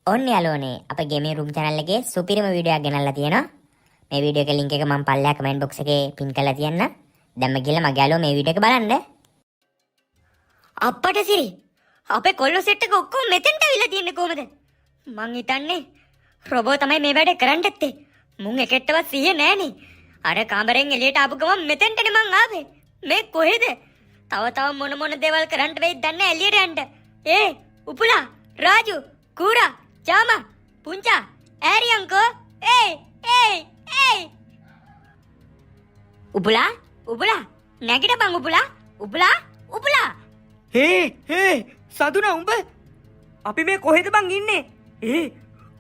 ඔන්න යාළුවනේ අපේ ගේමින් රූම් channel එකේ සුපිරිම වීඩියෝ එකක් ගෙනල්ලා තියෙනවා. මේ වීඩියෝ එකේ link එක මම පල්ලෙහා comment box එකේ pin කරලා තියන්න. දැන්ම ගිහලා මගේ යාළුවෝ මේ වීඩියෝ එක බලන්න. අප්පට සිරි. අපේ කොල්ලෝ සෙට් එක ඔක්කොම මෙතෙන්ට අවිලා තියන්නේ කොහමද? මං හිතන්නේ රොබෝ තමයි මේ වැඩේ කරන්න ඇත්තේ. මුන් එකෙක්ටවත් සිහිය නෑනේ. අර කාමරෙන් එළියට ආපු ගමන් මෙතෙන්ටනේ මං ආවේ. මේ කොහෙද? තව මොන මොන දේවල් කරන්න වෙයිද දන්නේ එළියට යන්න. උපුලා, Raju, කූරා, Jama, Punca, Arianko, Ubula, නැගිට බං උබලා. හේ සතුනා උඹ අපි මේ කොහෙද බං ඉන්නේ?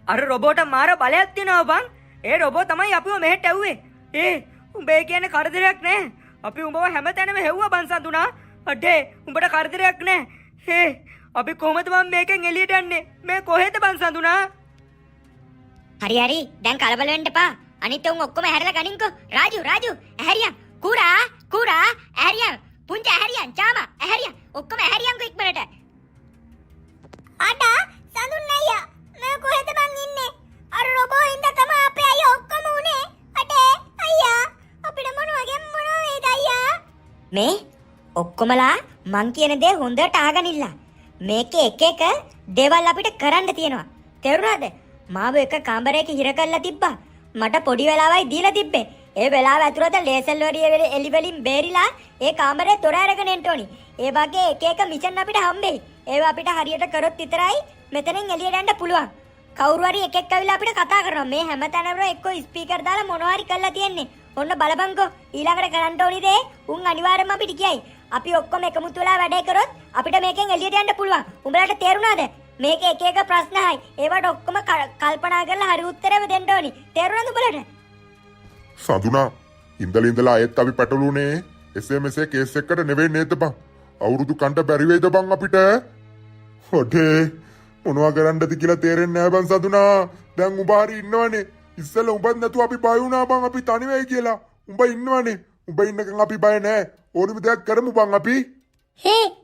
අර රොබෝට මාර බලයක් තියෙනවා බං. ඒ රොබෝ තමයි අපිව මෙහෙට ඇව්වේ. උඹ ඒ කියන්නේ කරදරයක් නෑ. අපි උඹව හැමතැනම හෙව්වා බං සතුනා. අඩේ උඹට කරදරයක් නෑ. අපි කොහමද මම මේකෙන් එළියට යන්නේ? මේ කොහෙද බං සඳුනා? හරි දැන් කලබල වෙන්න එපා. අනිත් උන් ඔක්කොම හැරලා ගනින්කෝ. රාජු ඇහැරියන්. කුරා ඇහැරියන්. පුංචා ඇහැරියන්. චාමා ඇහැරියන්. ඔක්කොම ඇහැරියන්කෝ ඉක්මනට. අඩා සඳුන් අයියා මේ කොහෙද බං ඉන්නේ? අර රොබෝ හින්දා තමයි අපේ අයියා ඔක්කොම උනේ. අඩේ අයියා අපිට මොන වේද අයියා? මේ ඔක්කොමලා මං කියන දේ හොඳට අහගනින්න. මේකේ එක දේවල් අපිට කරන්න තියෙනවා. තේරුණාද? මාව එක කාමරයක හිර කරලා තිබ්බා. මට පොඩි වෙලාවයි දීලා තිබ්බේ. ඒ වෙලාව ඇතුළත ලේසල් වලිය එලි වලින් බේරිලා ඒ කාමරේ තොර අරගෙන එන්න ඕනි. ඒ වගේ එක මිෂන් අපිට හම්බෙයි. ඒවා අපිට හරියට කරොත් විතරයි මෙතනින් එළියට යන්න පුළුවන්. කවුරු හරි එකෙක් ඇවිල්ලා අපිට කතා කරනවා. මේ හැමතැනම එක්ක ස්පීකර් දාලා මොනවා හරි කරලා තියන්නේ. ඔන්න බලපන්කෝ ඊළඟට කරන්න ඕනි දේ උන් අනිවාර්යයෙන්ම අපිට කියයි. අපි ඔක්කොම එකමුතු වෙලා වැඩේ කරොත් අපිට මේකෙන් එළියට යන්න පුළුවන්. උඹලට තේරුණාද? මේක එක ප්‍රශ්නයි. ඒවට ඔක්කොම කල්පනා කරලා හරි උත්තරෙම දෙන්න ඕනි. තේරුණාද උඹලට? සඳුනා ඉඳලා ආයෙත් අපි පැටළුනේ SMS කේස් එකකට නෙවෙයි නේද බං? අවුරුදු කන්ට බැරි වෙයිද බං අපිට? ඔඩේ මොනවා කරන්නද කියලා තේරෙන්නේ නැහැ බං සඳුනා. දැන් උඹ හරි ඉන්නවනේ. ඉස්සෙල්ලා උඹත් නැතුව අපි බය වුණා බං අපි තනි වෙයි කියලා. උඹ ඉන්නවනේ. උඹ ඉන්නකන් අපි බය නැහැ. ඕනෙම දෙයක් කරමු බං අපි.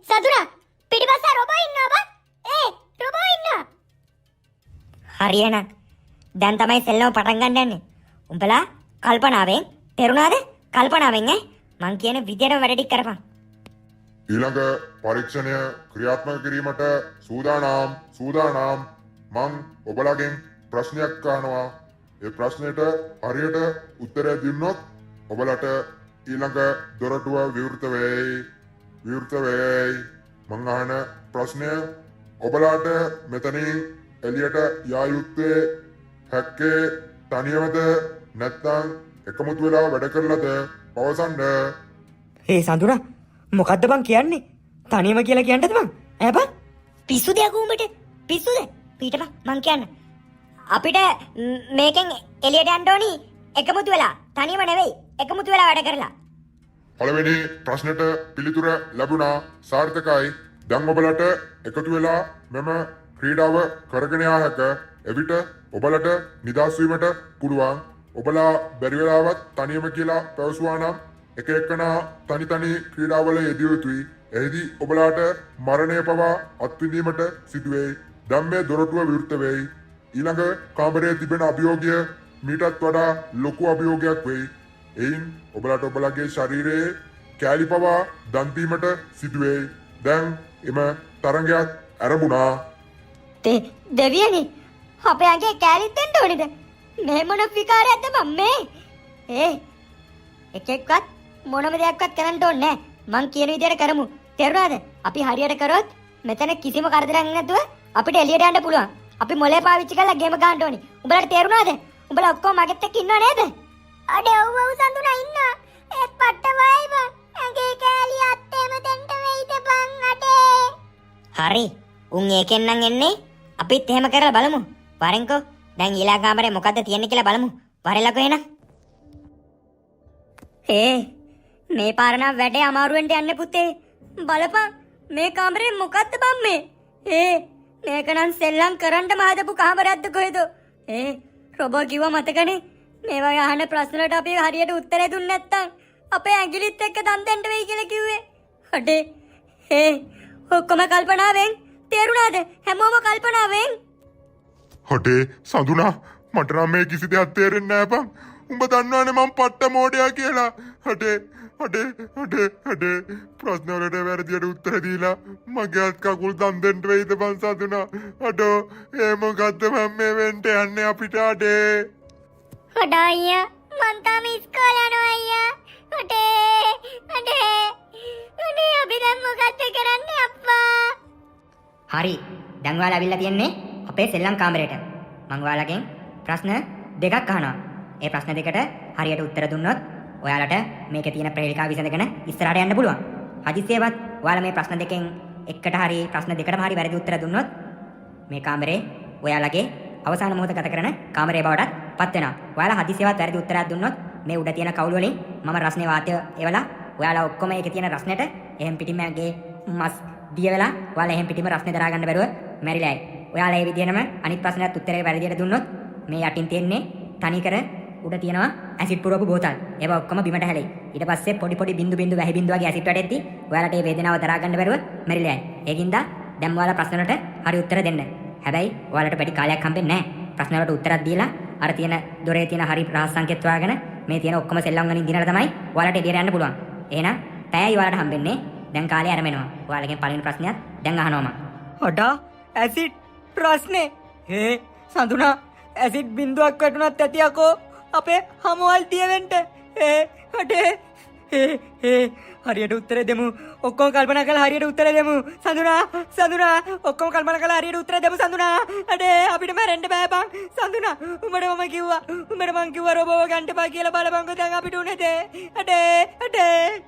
සතුනා පිටිපස්ස රොබෝ ඉන්නවා බං. රොබෝ ඉන්නවා. හරියනම් දැන් තමයි සෙල්ලම පටන් ගන්න යන්නේ. උඹලා කල්පනාවෙන් තේරුණාද? කල්පනාවෙන් මං කියන විදියට වැඩ ටික කරපන්. ඊළඟ පරීක්ෂණය ක්‍රියාත්මක කිරීමට සූදානම්. මං ඔබලාගෙන් ප්‍රශ්නයක් අහනවා. ඒ ප්‍රශ්නෙට හරියට උත්තරය දුන්නොත් ඔබලට ඊළඟ දොරටුව විවෘත වෙයි. මං අහන ප්‍රශ්නය ඔබලාට මෙතනින් එළියට යා යුත්තේ හැක්කේ තනියමද නැත්නම් එකමුතු වෙලා වැඩ කරලාද පවසන්න. සඳුනා මොකද්ද බං කියන්නේ? තනියම කියලා කියන්නද බං? බං පිස්සුද යකුඹට? පිස්සුද? පිටපන් මං කියන්න. අපිට මේකෙන් එළියට යන්න ඕනි එකමුතු වෙලා. තනියම නෙවෙයි. එකමුතු වෙලා වැඩ කරලා. පළවෙනි ප්‍රශ්නෙට පිළිතුර ලැබුණා. සාර්ථකයි. දැන් ඔබලට එකතු වෙලා මෙම ක්‍රීඩාව කරගෙන යා හැක. එවිට ඔබලට නිදහස් වීමට පුළුවන්. ඔබලා බැරි වෙලාවත් තනියම කියලා පැවසුවා නම් එක එක්කනා තනි ක්‍රීඩාවල යෙදිය යුතුයි. එහිදී ඔබලාට මරණය පවා අත්විඳීමට සිදුවෙයි. දැන් මේ දොරටුව විවෘත වෙයි. ඊළඟ කාමරයේ තිබෙන අභියෝගය මීටත් වඩා ලොකු අභියෝගයක් වෙයි. එයින් ඔබලාට ඔබලාගේ ශරීරයේ කෑලි පවා දන් දීමට සිදුවෙයි. දැන් එම තරඟයක් ආරම්භුණා. දෙවියනි අපේ අගේ කෑලිත් දෙන්න ඕනේද? මේ මොන විකාරයක්ද මම මේ? එකෙක්වත් මොනම දෙයක්වත් කරන්න ඕනේ නැහැ. මං කියන විදිහට කරමු. තේරුණාද? අපි හරියට කරොත් මෙතන කිසිම කරදරයක් නැතුව අපිට එළියට යන්න පුළුවන්. අපි මොලේ පාවිච්චි කරලා ගේම ගන්න ඕනේ. උඹලට තේරුණාද? උඹලා ඔක්කොම මගෙත් එක්ක ඉන්නව නේද? අඩේ ඔව් සඳුනා ඉන්නවා. ඒත් පට්ට වයි බං. ඇගේ කෑලි අත්තේම දෙන්න වෙයිද බං අඩේ? හරි. උන් ඒකෙන් නම් එන්නේ. අපිත් එහෙම කරලා බලමු. වරෙන්කෝ. දැන් ඊළඟ කාමරේ මොකද්ද තියෙන්නේ කියලා බලමු. වරෙලකෝ එන. මේ පාර නම් වැඩේ අමාරුවෙන්ට යන්නේ පුතේ. බලපන් මේ කාමරේ මොකද්ද බම් මේ? මේක නම් සෙල්ලම් කරන්න හදපු කාමරයක්ද කොහෙද? රොබෝ කිව්වා මතකනේ. මේ වගේ අහන ප්‍රශ්න වලට අපි හරියට උත්තර දුන්නේ නැත්තම් අපේ ඇඟිලිත් එක්ක දන් දෙන්න වෙයි කියලා කිව්වේ. අඩේ ඔක්කොම කල්පනාවෙන් තේරුණාද? හැමෝම කල්පනාවෙන්. අඩේ සඳුනා මට නම් මේ කිසි දෙයක් තේරෙන්නේ නැහැ බං. උඹ දන්නවනේ මම පට්ට මෝඩයා කියලා. අඩේ ප්‍රශ්න වලට වැරදියට උත්තර දීලා මගේ අත් කකුල් දන් දෙන්න වෙයිද බං සඳුනා. අඩෝ ඒ මොකද්ද මම මේ වෙන්න යන්නේ අපිට අඩේ. අඩා අයියා මං තාම ඉස්කෝලේ යනවා අයියා. අඩේ අපි දැන් මොකද්ද කරන්නේ අප්පා? හරි. දැන් ඔයාලා අවිල්ලා තියන්නේ අපේ සෙල්ලම් කාමරේට. මම ඔයාලගෙන් ප්‍රශ්න දෙකක් අහනවා. ඒ ප්‍රශ්න දෙකට හරියට උත්තර දුන්නොත් ඔයාලට මේකේ තියෙන ප්‍රහේලිකාව විසඳගෙන ඉස්සරහට යන්න පුළුවන්. හදිස්සියවත් ඔයාලා මේ ප්‍රශ්න දෙකෙන් එකකට හරි ප්‍රශ්න දෙකටම හරි වැරදි උත්තර දුන්නොත් මේ කාමරේ ඔයාලගේ අවසාන මොහොත ගත කරන කාමරේ බවටත් පත් වෙනවා. ඔයාලා හදිස්සියවත් වැරදි උත්තරයක් දුන්නොත් මේ උඩ තියෙන කවුළු වලින් මම රස්නේ වාතය එවලා ඔයාලා ඔක්කොම ඒකේ තියෙන රස්නෙට එහෙම් පිටින්ම ඇගේ මස් දිය වෙලා ඔයාලා එහෙම් පිටින්ම රස්නේ දරා ගන්න බැරුව මැරිලායි. ඔයාලා මේ විදිහටම අනිත් ප්‍රශ්නයත් උත්තරේ වැරදියට දුන්නොත් මේ යටින් තියෙන්නේ තනිකර උඩ තියෙනවා ඇසිඩ් පුරවපු බෝතල්. ඒවා ඔක්කොම බිමට හැලෙයි. ඊට පස්සේ පොඩි බින්දු වැහි බින්දු වගේ ඇසිඩ් වැටෙද්දි ඔයාලට මේ වේදනාව දරා ගන්න බැරුව මැරිලායි. ඒකින්ද දැන් ඔයාලා ප්‍රශ්න වලට හරි උත්තර දෙන්න. හැබැයි ඔයාලට වැඩි කාලයක් හම්බෙන්නේ නැහැ. ප්‍රශ්න වලට උත්තරයක් දීලා අර තියෙන දොරේ තියෙන හරි රහස් සංකේත හොයාගෙන මේ තියෙන ඔක්කොම සෙල්ලම් වලින් දිනලා තමයි ඔයාලට එළියට යන්න පුළුවන්. එහෙනම් පැයයි ඔයාලට හම්බෙන්නේ. දැන් කාලය අරමෙනවා. ඔයාලගෙන් පළවෙනි ප්‍රශ්නයත් දැන් අහනවා මම. අඩා ඇසිඩ් ප්‍රශ්නේ. හේ සඳුනා ඇසිඩ් බින්දුවක් වැටුණත් ඇති යකෝ අපේ හමුවල් තියවෙන්න. අඩේ හරියට උත්තර දෙමු. ඔක්කොම කල්පනා කරලා හරියට උත්තර දෙමු. සඳුනා ඔක්කොම කල්පනා කරලා හරියට උත්තර දෙමු සඳුනා. අඩේ අපිට මැරෙන්න බෑ බං. සඳුනා උඹට මම කිව්වා රොබෝව ගන්න බෑ කියලා බලපංකෝ දැන් අපිට උනේද. අඩේ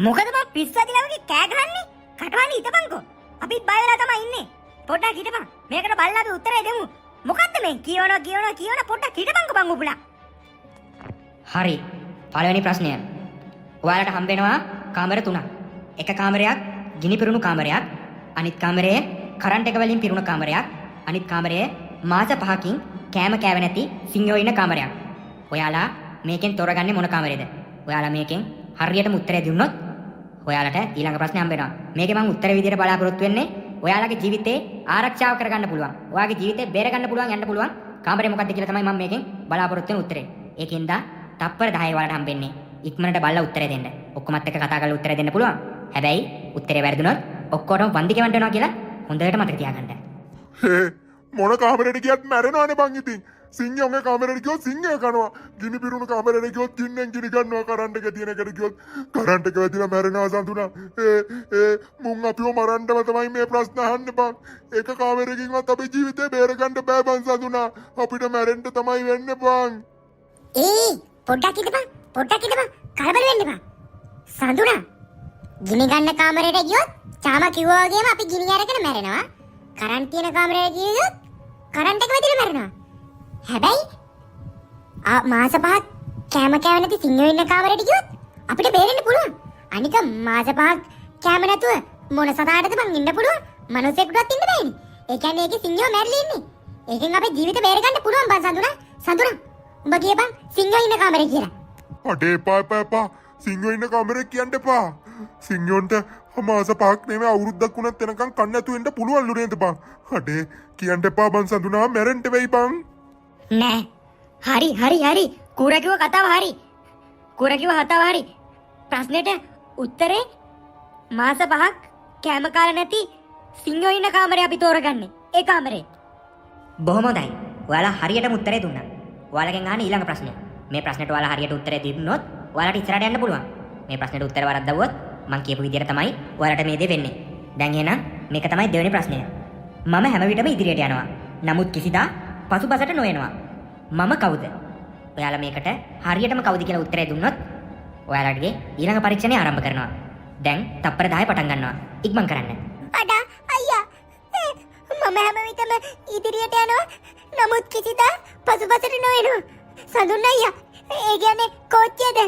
මොකද මම පිස්සදිලා වගේ කෑ ගහන්නේ? කටවන්නේ හිටපන්කෝ. අපිත් බය වෙලා තමයි ඉන්නේ. පොඩ්ඩක් හිටපන්. මේකට බලලා අපි උත්තරේ දෙමු. මොකද්ද මේ කියවන පොඩ්ඩක් හිටපන්කෝ බං උඹලා. හරි. පළවෙනි ප්‍රශ්නය. ඔයාලට හම්බ වෙනවා කාමර තුනක්. එක කාමරයක් ගිනි පිරුණු කාමරයක්, අනිත් කාමරයේ කරන්ට් එක වලින් පිරුණු කාමරයක්, අනිත් කාමරයේ මාස 5කින් කෑම කෑවේ නැති සිංහයෝ ඉන්න කාමරයක්. ඔයාලා මේකෙන් තොරගන්නේ මොන කාමරේද? ඔයාලා මේකෙන් හරියටම උත්තරය දුන්නොත් ඔයාලට ඊළඟ ප්‍රශ්නේ හම්බ වෙනවා. මේකේ මම උත්තර විදියට බලාපොරොත්තු වෙන්නේ ඔයාලගේ ජීවිතේ ආරක්ෂාව කරගන්න පුළුවන්. ඔයාගේ ජීවිතේ බේරගන්න පුළුවන් යන්න පුළුවන් කාමරේ මොකක්ද කියලා තමයි මම මේකෙන් බලාපොරොත්තු වෙන උත්තරේ. ඒකෙන්ද තප්පර 10 ඔයාලට හම්බෙන්නේ. ඉක්මනට බලලා උත්තරය දෙන්න. ඔක්කොමත් එක්ක කතා කරලා උත්තරය දෙන්න පුළුවන්. හැබැයි උත්තරේ වැරදුනොත් ඔක්කොටම වන්දි කෙවන්න වෙනවා කියලා හොඳට මතක තියාගන්න. මොන කාමරේට ගියත් මැරෙනවනේ බං ඉතින්. සිංහයෝගේ කාමරේට ගියොත් සිංහය කනවා. ගිනි පිරුණු කාමරේට ගියොත් ගින්නෙන් ගිනි ගන්නවා. කරන්ට් එක තියෙන එකට ගියොත් කරන්ට් එක වැදිලා මැරෙනවා සඳුනා. මුන් අපිව මරන්නම තමයි මේ ප්‍රශ්න අහන්නේ බං. ඒක කාමරේකින්වත් අපේ ජීවිතේ බේරගන්න බෑ බං සඳුනා. අපිට මැරෙන්න තමයි වෙන්නේ බං. පොඩ්ඩක් හිටපන්. කලබල වෙන්න එපා. සඳුනා ගිනි ගන්න කාමරේට ගියොත් චාම කිව්වා වගේම අපි ගිනි අරගෙන මැරෙනවා. කරන්ට් තියෙන කාමරේට ගියොත් කරන්ට් එක වැදිලා මැරෙනවා. හැබැයි මාස 5ක් කෑම කෑවේ නැති සිංහයෝ ඉන්න කාමරේට ගියොත් අපිට බේරෙන්න පුළුවන්. අනික මාස 5ක් කෑම නැතුව මොන සතාටද බං ඉන්න පුළුවන්? මනුස්සයෙකුටවත් ඉන්න බෑනේ. ඒ කියන්නේ ඒකේ සිංහයෝ මැරිලා ඉන්නේ. ඒකෙන් අපේ ජීවිත බේරගන්න පුළුවන් බං සඳුනා. උඹ කියපන් සිංහයෝ ඉන්න කාමරේ කියලා. අඩේ පාපා සිංහයෝ ඉන්න කාමරේ කියන්න එපා. සිංහයොන්ට මාස 5ක් නෙමෙයි අවුරුද්දක් වුණත් එනකන් කන්න නැතුව ඉන්න පුළුවන්ලු නේද බං? අඩේ කියන්න එපා බං සඳුනා මැරෙන්න වෙයි බං. නෑ. හරි. කුර කිව්ව කතාව හරි. ප්‍රශ්නෙට උත්තරේ මාස 5ක් කෑම කාලා නැති සිංහයෝ ඉන්න කාමරේ අපි තෝරගන්නේ. ඒ කාමරේ. බොහොම හොඳයි. ඔයාලා හරියටම උත්තරේ දුන්නා. ඔයාලගෙන් අහන ඊළඟ ප්‍රශ්නය. මේ ප්‍රශ්නෙට ඔයාලා හරියට උත්තරේ දුන්නොත් ඔයාලට ඉස්සරහට යන්න පුළුවන්. මේ ප්‍රශ්නෙට උත්තර වරද්දවුවොත් මම කියපු විදිහට තමයි ඔයාලට මේ දේ වෙන්නේ. දැන් එහෙනම් මේක තමයි දෙවෙනි ප්‍රශ්නය. මම හැම විටම ඉදිරියට යනවා. නමුත් කිසිදා පසුපසට නොයනවා. මම කවුද? ඔයාලා මේකට හරියටම කවුද කියලා උත්තරය දුන්නොත් ඔයාලගේ ඊළඟ පරීක්ෂණය ආරම්භ කරනවා. දැන් තප්පර 10 පටන් ගන්නවා. ඉක්මන් කරන්න. අඩා අයියා මම හැම විටම ඉදිරියට යනවා. නමුත් කිසිදා පසුපසට නොයනවා. සඳුන් අයියා ඒ කියන්නේ කොච්චියද?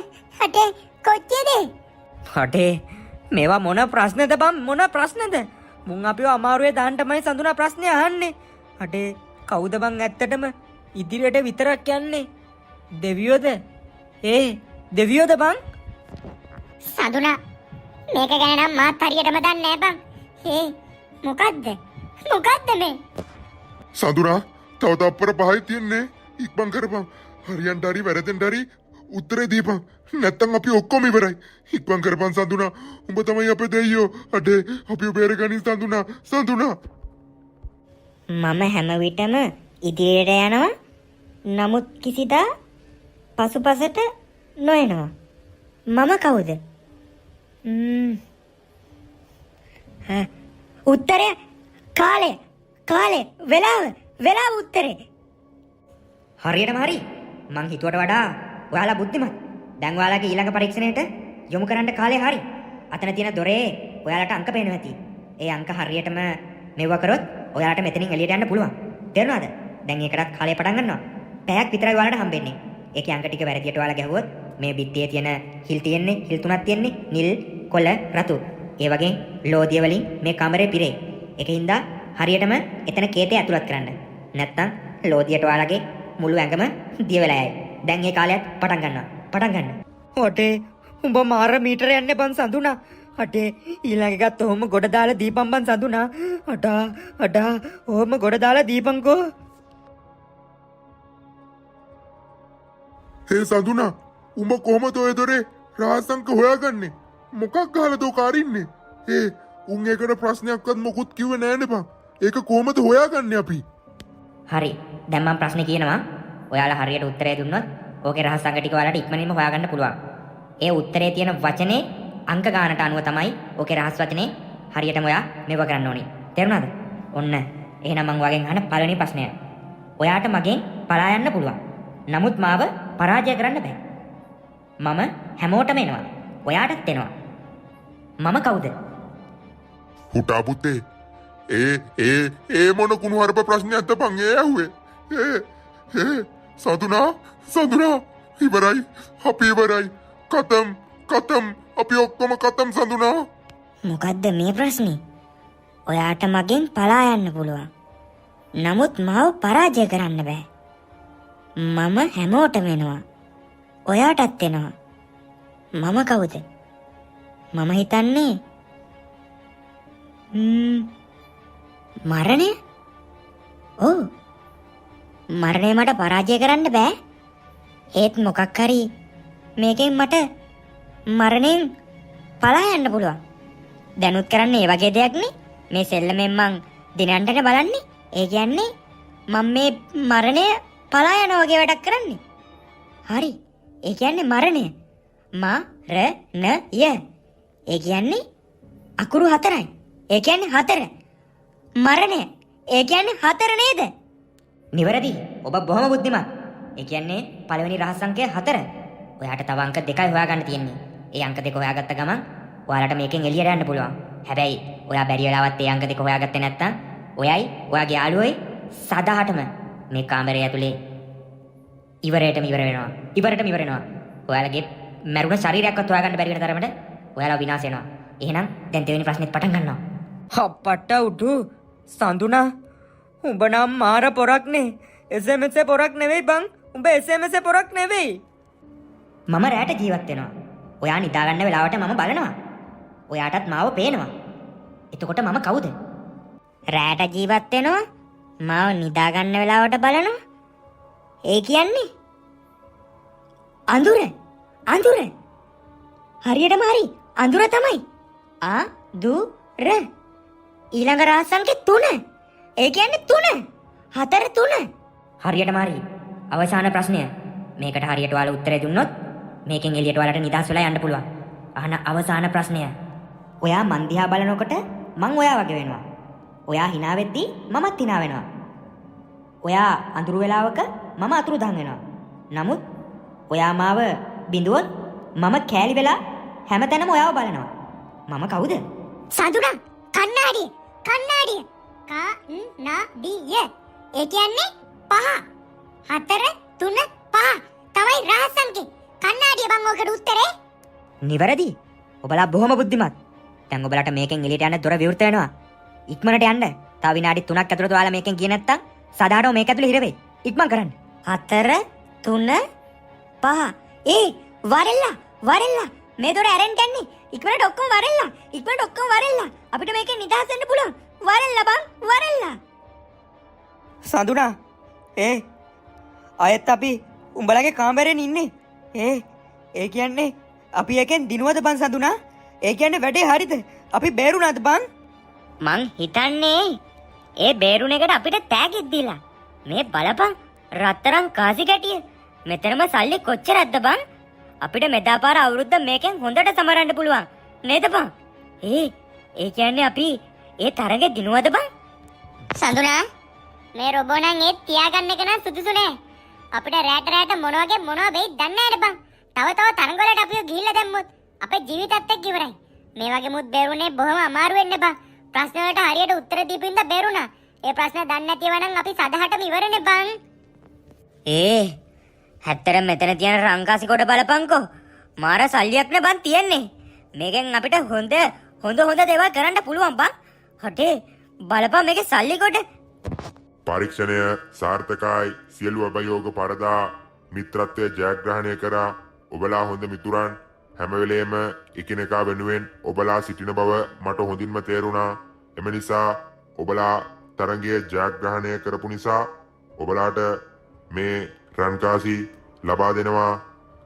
අඩේ මේවා මොන ප්‍රශ්නද බං? මුන් අපිව අමාරුවේ දාන්න තමයි සඳුනා ප්‍රශ්නේ අහන්නේ. අඩේ කවුද බං ඇත්තටම ඉදිරියට විතරක් යන්නේ? දෙවියෝද? දෙවියෝද බං? සඳුනා මේක ගැන නම් මාත් හරියටම දන්නේ නැහැ බං. මොකද්ද මේ? සඳුනා තව තප්පර 5යි තියෙන්නේ. ඉක්මන් කරපන්. හරියන්ට හරි වැරදෙන්ට හරි උත්තරේ දීපන්. නැත්තම් අපි ඔක්කොම ඉවරයි. ඉක්මන් කරපන් සඳුනා. උඹ තමයි අපේ දෙයියෝ. අඩේ අපිව බේරගනින් සඳුනා. සඳුනා. මම හැම විටම ඉදිරියට යනවා. නමුත් කිසිදා පසුපසට නොයනවා. මම කවුද? උත්තරය කාලය වෙලාව උත්තරේ. හරියටම හරි. මං හිතුවට වඩා ඔයාලා බුද්ධිමත්. දැන් ඔයාලගේ ඊළඟ පරීක්ෂණයට යොමු කරන්න කාලය හරි. අතන තියෙන දොරේ ඔයාලට අංක පේනවා ඇති. ඒ අංක හරියටම මෙව්ව කරොත් ඔයාලට මෙතනින් එළියට යන්න පුළුවන්. තේරුණාද? දැන් ඒකටත් කාලය පටන් ගන්නවා. පැයක් විතරයි ඔයාලට හම්බෙන්නේ. ඒකේ අංක ටික වැරදියට ඔයාලා ගැහුවොත් මේ බිත්තියේ තියෙන හිල් තුනක් තියෙන්නේ. නිල්, කොළ, රතු. ඒ වගේ ලෝදිය වලින් මේ කාමරේ පිරේ. ඒකින්ද හරියටම එතන කේතේ ඇතුළත් කරන්න. නැත්තම් ලෝදියට ඔයාලගේ මුළු ඇඟම දිය වෙලා යයි. දැන් ඒ කාලයත් පටන් ගන්නවා. පටන් ගන්න. ඔටේ උඹ මාර මීටර යන්නේ බං සඳුනා. අටේ ඊළඟ එකත් ඔහොම ගොඩ දාලා දීපන් බං සඳුනා. අඩා ඔහොම ගොඩ දාලා දීපන්කෝ. හේ සඳුනා උඹ කොහමද ඔය දොරේ රහසංක හොයාගන්නේ? මොකක් ගහලාද ඔක අරින්නේ? උන් ඒකට ප්‍රශ්නයක්වත් මොකුත් කිව්වේ නෑනේ බං. ඒක කොහමද හොයාගන්නේ අපි? හරි. දැන් මම ප්‍රශ්නේ කියනවා. ඔයාලා හරියට උත්තරය දුන්නොත් ඕකේ රහස් අංක ටික ඔයාලට ඉක්මනින්ම හොයාගන්න පුළුවන්. ඒ උත්තරේ තියෙන වචනේ අංක ගානට අනුව තමයි ඕකේ රහස් වචනේ හරියටම ඔයා මෙව කරන්න ඕනේ. තේරුණාද? ඔන්න. එහෙනම් මම ඔයාගෙන් අහන පළවෙනි ප්‍රශ්නය. ඔයාට මගෙන් පලා යන්න පුළුවන්. නමුත් මාව පරාජය කරන්න බෑ. මම හැමෝටම එනවා. ඔයාටත් එනවා. මම කවුද? හුටා පුතේ. ඒ මොන කුණු හරප ප්‍රශ්නයක්ද බං ඒ ඇහුවේ? සඳුනා ඉවරයි. අපි ඉවරයි. කතම් අපි ඔක්කොම කතම් සඳුනා. මොකද්ද මේ ප්‍රශ්නේ? ඔයාට මගෙන් පලා යන්න පුළුවන්. නමුත් මාව පරාජය කරන්න බෑ. මම හැමෝටම එනවා. ඔයාටත් එනවා. මම කවුද? මම හිතන්නේ මරණය? ඔව්. මරණය මට පරාජය කරන්න බෑ. ඒත් මොකක් හරි මේකෙන් මට මරණයෙන් පලා යන්න පුළුවන්. දැනුත් කරන්නේ ඒ වගේ දෙයක් නේ. මේ සෙල්ලමෙන් මං දිනන්නට බලන්නේ. ඒ කියන්නේ මම මේ මරණය පලා යන වගේ වැඩක් කරන්නේ. හරි. ඒ කියන්නේ මරණය. මරණය. ඒ කියන්නේ අකුරු 4යි. ඒ කියන්නේ 4. මරණය. ඒ කියන්නේ 4 නේද? නිවැරදි. ඔබ බොහොම බුද්ධිමත්. ඒ කියන්නේ පළවෙනි රහස් අංකය 4. ඔයාට තව අංක 2යි හොයාගන්න තියෙන්නේ. ඒ අංක 2 හොයාගත්ත ගමන් ඔයාලට මේකෙන් එළියට යන්න පුළුවන්. හැබැයි ඔයා බැරි වෙලාවත් ඒ අංක 2 හොයාගත්තේ නැත්තම් ඔයයි ඔයාගේ යාළුවෝයි සදාටම මේ කාමරය ඇතුලේ ඉවරටම ඉවර වෙනවා. ඔයාලගේ මරුණ ශරීරයක්වත් හොයාගන්න බැරි වෙන තරමට ඔයාලා විනාශ වෙනවා. එහෙනම් දැන් දෙවෙනි ප්‍රශ්නෙත් පටන් ගන්නවා. අප්පට්ට උඩු සඳුනා උඹ නම් මාර පොරක්නේ. SMS පොරක් නෙවෙයි බං. උඹ SMS පොරක් නෙවෙයි. මම රැට ජීවත් වෙනවා. ඔයා නිදා ගන්න වෙලාවට මම බලනවා. ඔයාටත් මාව පේනවා. එතකොට මම කවුද? රැට ජීවත් වෙනවා. මාව නිදා ගන්න වෙලාවට බලනවා. ඒ කියන්නේ අඳුර. හරියටම හරි. අඳුර තමයි. අඳුර. ඊළඟ රහස් අංකේ 3. ඒ කියන්නේ 3. 4 3. හරියටම හරි. අවසාන ප්‍රශ්නය. මේකට හරියට ඔයාලා උත්තරේ දුන්නොත් මේකෙන් එළියට ඔයාලට නිදහස් වෙලා යන්න පුළුවන්. අහන අවසාන ප්‍රශ්නය. ඔයා මන් දිහා බලනකොට මං ඔයා වගේ වෙනවා. ඔයා hina වෙද්දී මමත් hina වෙනවා. ඔයා අඳුරු වෙලාවක මම අතුරුදහන් වෙනවා. නමුත් ඔයා මාව බිඳුවොත් මම කෑලි වෙලා හැමතැනම ඔයාව බලනවා. මම කවුද? සඳුනා කන්නාඩිය. කන්නාඩිය. ඒ කියන්නේ 5. 4 3 5 තමයි රහස් අංකේ. කන්නාඩිය බං ඔකට උත්තරේ. නිවැරදි. ඔබලා බොහොම බුද්ධිමත්. දැන් ඔබලාට මේකෙන් එළියට යන්න දොර විවෘත වෙනවා. ඉක්මනට යන්න. තව විනාඩි 3ක් ඇතුළත ඔයාලා මේකෙන් ගියේ නැත්තම් සදාටම මේක ඇතුළේ හිර වෙයි. ඉක්මන් කරන්න. 4 3 5. වරෙල්ලා මේ දොර ඇරෙන්න යන්නේ. ඉක්මනට ඔක්කොම වරෙල්ලා. අපිට මේකෙන් නිදහස් වෙන්න පුළුවන්. වරෙල්ලා බං. සඳුනා අයත් අපි උඹලගේ කාමරෙන් ඉන්නේ. ඒ කියන්නේ අපි එකෙන් දිනුවද බං සඳුනා? ඒ කියන්නේ වැඩේ හරිද? අපි බේරුණාද බං? මං හිතන්නේ ඒ බේරුණ එකට අපිට තෑගික් දීලා. මේ බලපන් රත්තරන් කාසි ගැටිය. මෙතනම සල්ලි කොච්චරක්ද බං? අපිට මෙදාපාර අවුරුද්ද මේකෙන් හොඳට සමරන්න පුළුවන්. නේද බං? ඒ කියන්නේ අපි ඒ තරගෙ දිනුවද බං? සඳුනා මේ රොබෝ නම් ඒ තියාගන්න එක නම් සුදුසු නෑ. අපිට රැට මොන වෙයිද දන්නේ නැහැ බං. තව තරඟවලට අපිව ගිහිල්ලා දැම්මොත් අපේ ජීවිතත් එක්ක ඉවරයි. මේ වගේ මුත් බේරුනේ බොහොම අමාරු වෙන්න බං. ප්‍රශ්න වලට හරියට උත්තර දීපින්ද බේරුණා. ඒ ප්‍රශ්න දන්නේ නැතිව නම් අපි සදහටම ඉවරනේ බං. හැත්තර මෙතන තියෙන රංකාසි කොට බලපංකෝ. මාර සල්ලියක් නේ බං තියෙන්නේ. මේකෙන් අපිට හොඳ දේවල් කරන්න පුළුවන් බං. හටේ බලපන් මේකේ සල්ලි කොට. පරීක්ෂණය සාර්ථකයි. සියලු අභියෝග පරදා මිත්‍රත්වය ජයග්‍රහණය කරා. ඔබලා හොඳ මිතුරන්. හැම වෙලේම එකිනෙකා වෙනුවෙන් ඔබලා සිටින බව මට හොඳින්ම තේරුණා. එම නිසා ඔබලා තරගයේ ජයග්‍රහණය කරපු නිසා ඔබලාට මේ රන්කාසි ලබා දෙනවා.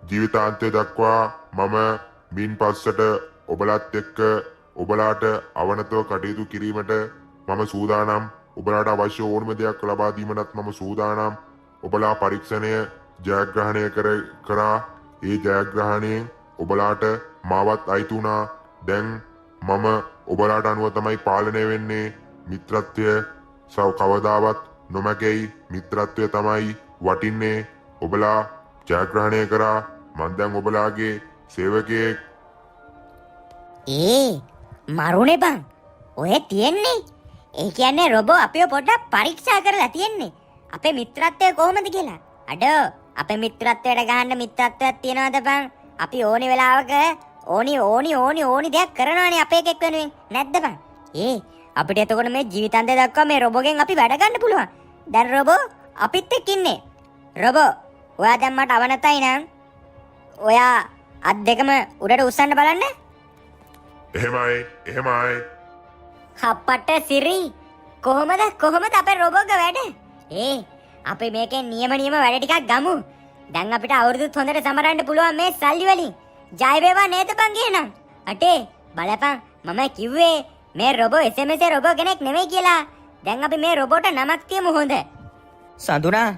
ජීවිතාන්තය දක්වා මම මින් පස්සට ඔබලත් එක්ක ඔබලාට අවනතව කටයුතු කිරීමට මම සූදානම්. ඔබලාට අවශ්‍ය ඕනම දෙයක් ලබා දීමටත් මම සූදානම්. ඔබලා පරීක්ෂණය ජයග්‍රහණය කරා. ඒ ජයග්‍රහණයෙන් ඔබලාට මාවත් අයිති වුණා. දැන් මම ඔබලාට අනුව තමයි පාලනය වෙන්නේ. මිත්‍රත්වය කවදාවත් නොමැකෙයි. මිත්‍රත්වය තමයි වටින්නේ. ඔබලා ජයග්‍රහණය කරා. මම දැන් ඔබලාගේ සේවකයෙක්. මරුනේ බං. ඔය තියෙන්නේ. ඒ කියන්නේ රොබෝ අපිව පොඩ්ඩක් පරීක්ෂා කරලා තියෙන්නේ. අපේ මිත්‍රත්වය කොහොමද කියලා. අපේ මිත්‍රත්වයට ගහන්න මිත්‍රත්වයක් තියනවාද බං? අපි ඕනි වෙලාවක ඕනි දෙයක් කරනවානේ අපේ එකෙක් වෙනුවෙන්. නැද්ද බං? අපිට එතකොට මේ ජීවිතාන්තය දක්වා මේ රොබෝගෙන් අපි වැඩ ගන්න පුළුවන්. දැන් රොබෝ අපිත් එක්ක ඉන්නේ. රොබෝ ඔයා දැන් මට අවනතයි නම් ඔයා අත් දෙකම උඩට උස්සන්න බලන්න. එහෙමයි. අපට සිරි කොහොමද අපේ රොබෝගේ වැඩ? අපි මේකෙන් නියම වැඩ ටිකක් ගමු. දැන් අපිට අවුරුදුත් හොඳට සමරන්න පුළුවන් මේ සල්ලි වලින්. ජය වේවා නේද බං කියනම්. අටේ බලපන් මම කිව්වේ මේ රොබෝ SMS රොබෝ කෙනෙක් නෙමෙයි කියලා. දැන් අපි මේ රොබෝට නමක් තියමු හොඳ. සඳුනා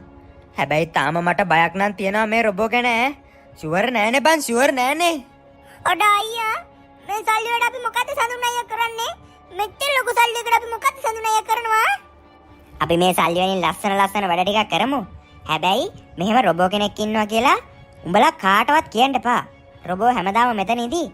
හැබැයි තාම මට බයක් නම් තියෙනවා මේ රොබෝ ගැන. ෂුවර් නෑනේ බං ෂුවර් නෑනේ. අඩ අයියා මේ සල්ලි වලට අපි මොකද සඳුනා අයියා කරන්නේ? මෙච්චර ලොකු සල්ලියකට අපි මොකද සඳුනා අයියා කරනවා? අපි මේ සල්ලි වලින් ලස්සන වැඩ ටිකක් කරමු. හැබැයි මෙහෙම රොබෝ කෙනෙක් ඉන්නවා කියලා උඹලා කාටවත් කියන්න එපා. රොබෝ හැමදාම මෙතන ඉදී.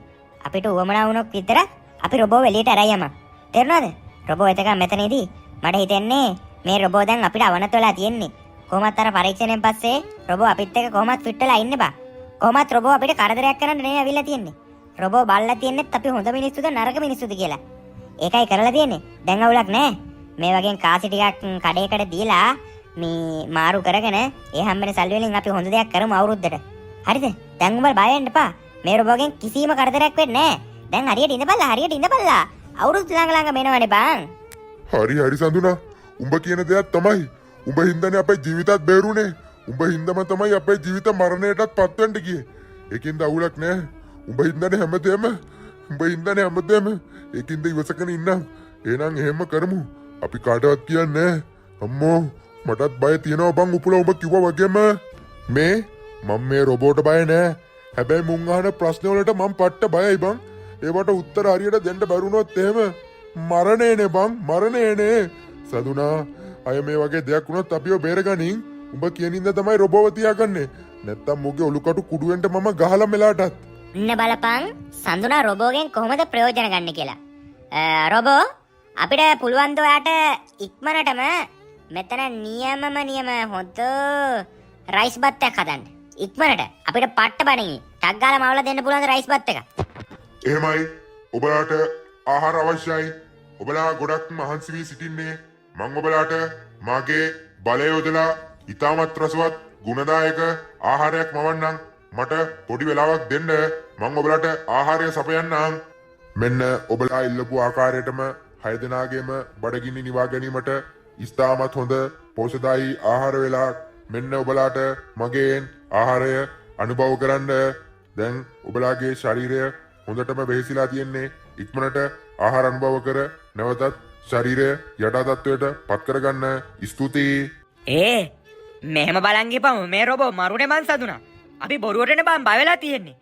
අපිට උවමනා වුණොත් විතර අපි රොබෝ එළියට අරයි යමු. තේරුණාද? රොබෝ එතකන් මෙතන ඉදී. මට හිතෙන්නේ මේ රොබෝ දැන් අපිට අවනත වෙලා තියෙන්නේ. කොහොමත් අර පරීක්ෂණයෙන් පස්සේ රොබෝ අපිත් එක්ක කොහොමත් ෆිට වෙලා ඉන්න බා. කොහොමත් රොබෝ අපිට කරදරයක් කරන්න නෙවෙයි අවිල්ලා තියෙන්නේ. රොබෝ බල්ලා තියෙන්නේත් අපි හොඳ මිනිස්සුද නරක මිනිස්සුද කියලා. ඒකයි කරලා තියෙන්නේ. දැන් අවුලක් නැහැ. මේ වගේ කාසි ටිකක් කඩේකට දීලා මේ මාරු කරගෙන ඒ හැම්බෙන සල්ලි වලින් අපි හොඳ දෙයක් කරමු අවුරුද්දට. හරිද? දැන් උඹලා බය වෙන්න එපා. මේ රොබෝගෙන් කිසිම කරදරයක් වෙන්නේ නැහැ. දැන් හරියට ඉඳපල්ලා. අවුරුදු ළඟ මෙනවනේ බං. හරි සඳුනා. උඹ කියන දෙයක් තමයි. උඹ හින්දානේ අපේ ජීවිතත් බේරුනේ. උඹ හින්දාම තමයි අපේ ජීවිත මරණයටත් පත් වෙන්න ගියේ. ඒකින්ද අවුලක් නැහැ. උඹ හින්දානේ හැමදේම. ඒකින්ද ඉවසගෙන ඉන්නම්. එහෙනම් එහෙම කරමු. අපි කාටවත් කියන්නේ නැහැ. අම්මෝ මටත් බය තියෙනවා බං උපුල ඔබ කිව්වා වගේම. මම මේ රොබෝට බය නෑ. හැබැයි මුන් අහන ප්‍රශ්න වලට මම පට්ට බයයි බං. ඒවට උත්තර හරියට දෙන්න බැරුණොත් එහෙම මරණයනේ බං මරණයනේ. සදුනා අය මේ වගේ දෙයක් වුණොත් අපිව බේරගනින්. උඹ කියනින්ද තමයි රොබෝව තියාගන්නේ. නැත්තම් මොගේ ඔලුකටු කුඩුවෙන්ට මම ගහලා මෙලාටත්. ඉන්න බලපන් සඳුනා රොබෝගෙන් කොහොමද ප්‍රයෝජන ගන්න කියලා. රොබෝ අපිට පුළුවන් ද ඔයාට ඉක්මනටම මෙතන නියම හොඳ රයිස් බත් එකක් හදන්න. ඉක්මනට අපිට පට්ට බණින් ටක් ගාලා මවලා දෙන්න පුළුවන් රයිස් බත් එක. එහෙමයි. ඔබලාට ආහාර අවශ්‍යයි. ඔබලා ගොඩක් මහන්සි වී සිටින්නේ. මම ඔබලාට මාගේ බලය යොදලා ඉතාමත් රසවත් ගුණදායක ආහාරයක් මවන්නම්. මට පොඩි වෙලාවක් දෙන්න. මම ඔබලාට ආහාරය සපයන්නම්. මෙන්න ඔබලා ඉල්ලපු ආකාරයටම 6 දෙනාගේම බඩගිනි නිවා ගැනීමට ඉස්තාමත් හොඳ පෝෂදායි ආහාර වෙලාක් මෙන්න ඔබලාට මගෙන් ආහාරය අනුභව කරන්න. දැන් ඔබලාගේ ශරීරය හොඳටම වෙහෙසිලා තියෙන්නේ. ඉක්මනට ආහාර අනුභව කර නැවතත් ශරීරය යටා තත්වයට පත් කරගන්න. ස්තුතියි. ඒ මෙහෙම බලන් ගිහපම මේ රොබෝ මරුනේ මං සතුනා. අපි බොරුවටනේ බං බය වෙලා තියෙන්නේ.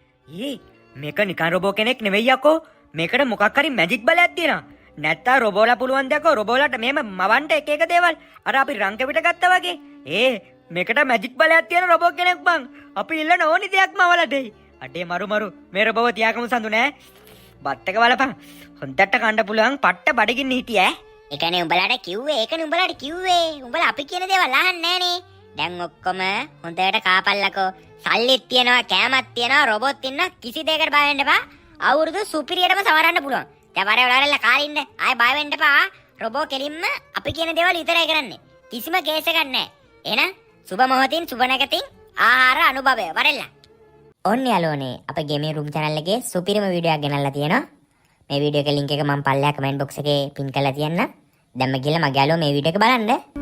මේක නිකන් රොබෝ කෙනෙක් නෙවෙයි යකෝ. මේකට මොකක් හරි මැජික් බලයක් තියෙනවා. නැත්තම් රොබෝලා පුළුවන් දෙයක්ෝ රොබෝලාට මෙහෙම මවන්න එක එක දේවල්. අර අපි රංකෙ පිට ගත්තා වගේ. මේකට මැජික් බලයක් තියෙන රොබෝ කෙනෙක් බං. අපි ඉල්ලන ඕනි දෙයක් මවලා දෙයි. අඩේ මරු මේ රොබෝව තියාගමු සඳු නෑ. බත් එක බලපන්. හොන්දට කන්න පුළුවන් පට්ට බඩගින්න හිටියේ ඈ. ඒකනේ උඹලාට කිව්වේ. ඒකනේ උඹලාට කිව්වේ. උඹලා අපි කියන දේවල් අහන්නේ නෑනේ. දැන් ඔක්කොම හොඳට කාපල්ලකෝ. සල්ලිත් තියනවා, කෑමක් තියනවා, රොබෝත් ඉන්නවා. කිසි දෙයකට බය වෙන්න එපා. අවුරුදු සුපිරියටම සමරන්න පුළුවන්. දැන් වරේ වලවල කාලින්න. ආයෙ බය වෙන්න එපා. රොබෝ කෙලින්ම අපි කියන දේවල් විතරයි කරන්නේ. කිසිම කේස් එකක් නෑ. එහෙනම් සුබ මොහොතින් සුබ නැගතින් ආහාර අනුභවය වරෙල්ලා. ඔන්න යාළුවනේ අපේ ගේමින් රූම් channel එකේ සුපිරිම වීඩියෝ එකක් ගෙනල්ලා තියෙනවා. මේ වීඩියෝ එකේ link එක මම පල්ලෙහා comment box එකේ pin කරලා තියන්නම්. දැන්ම ගිහලා මගේ යාළුවෝ මේ වීඩියෝ එක බලන්න.